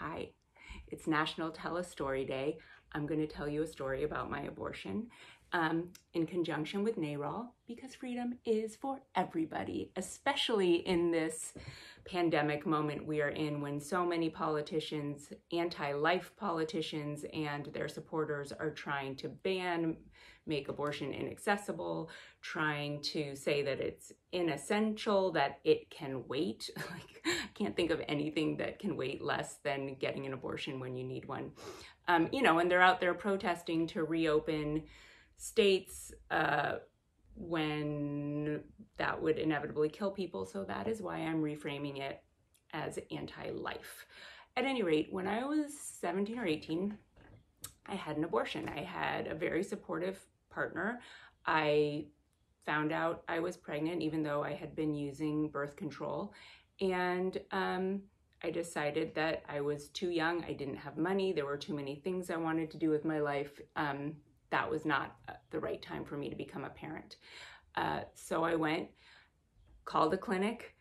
Hi, it's National Tell a Story Day. I'm going to tell you a story about my abortion in conjunction with NARAL, because freedom is for everybody, especially in this pandemic moment we are in, when so many politicians, anti-life politicians and their supporters, are trying to make abortion inaccessible, trying to say that it's inessential, that it can wait. Like, I can't think of anything that can wait less than getting an abortion when you need one. And they're out there protesting to reopen states when that would inevitably kill people. So that is why I'm reframing it as anti-life. At any rate, when I was 17 or 18, I had an abortion. I had a very supportive partner. I found out I was pregnant even though I had been using birth control. And I decided that I was too young. I didn't have money. There were too many things I wanted to do with my life. That was not the right time for me to become a parent. So I went, called a clinic,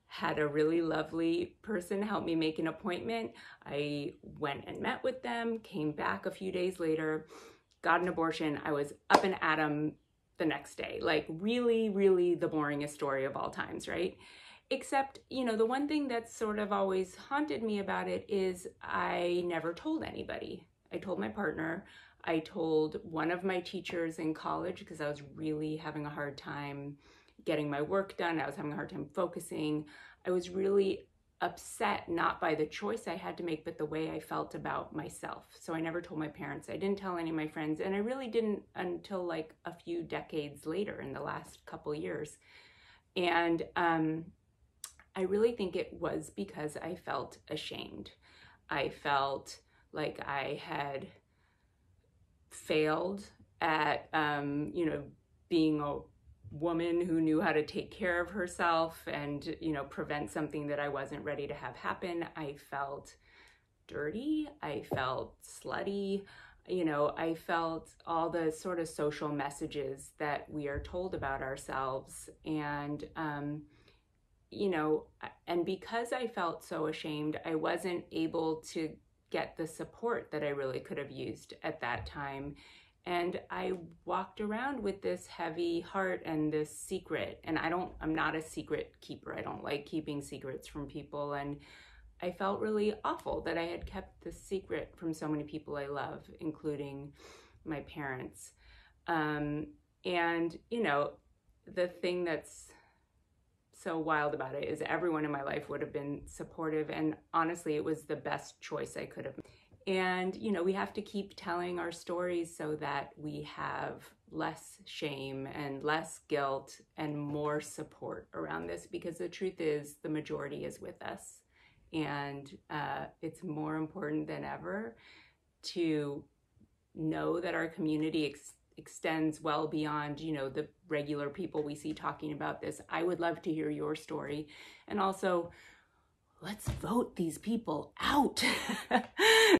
had a really lovely person help me make an appointment. I went and met with them, came back a few days later, got an abortion. I was up and at 'em the next day. Like, really, really the boringest story of all times, right? Except, the one thing that's sort of always haunted me about it is I never told anybody. I told my partner. I told one of my teachers in college because I was really having a hard time getting my work done. I was having a hard time focusing. I was really upset, not by the choice I had to make, but the way I felt about myself. So I never told my parents. I didn't tell any of my friends, and I really didn't until like a few decades later, in the last couple years. And I really think it was because I felt ashamed. I felt like I had failed at, being a woman who knew how to take care of herself and, prevent something that I wasn't ready to have happen. I felt dirty. I felt slutty. I felt all the sort of social messages that we are told about ourselves. And, and because I felt so ashamed, I wasn't able to get the support that I really could have used at that time. And I walked around with this heavy heart and this secret. And I'm not a secret keeper. I don't like keeping secrets from people. And I felt really awful that I had kept this secret from so many people I love, including my parents. The thing that's so wild about it is everyone in my life would have been supportive, and honestly, it was the best choice I could have made. And, we have to keep telling our stories so that we have less shame and less guilt and more support around this, because the truth is the majority is with us. And it's more important than ever to know that our community extends well beyond, the regular people we see talking about this. I would love to hear your story. And also, let's vote these people out.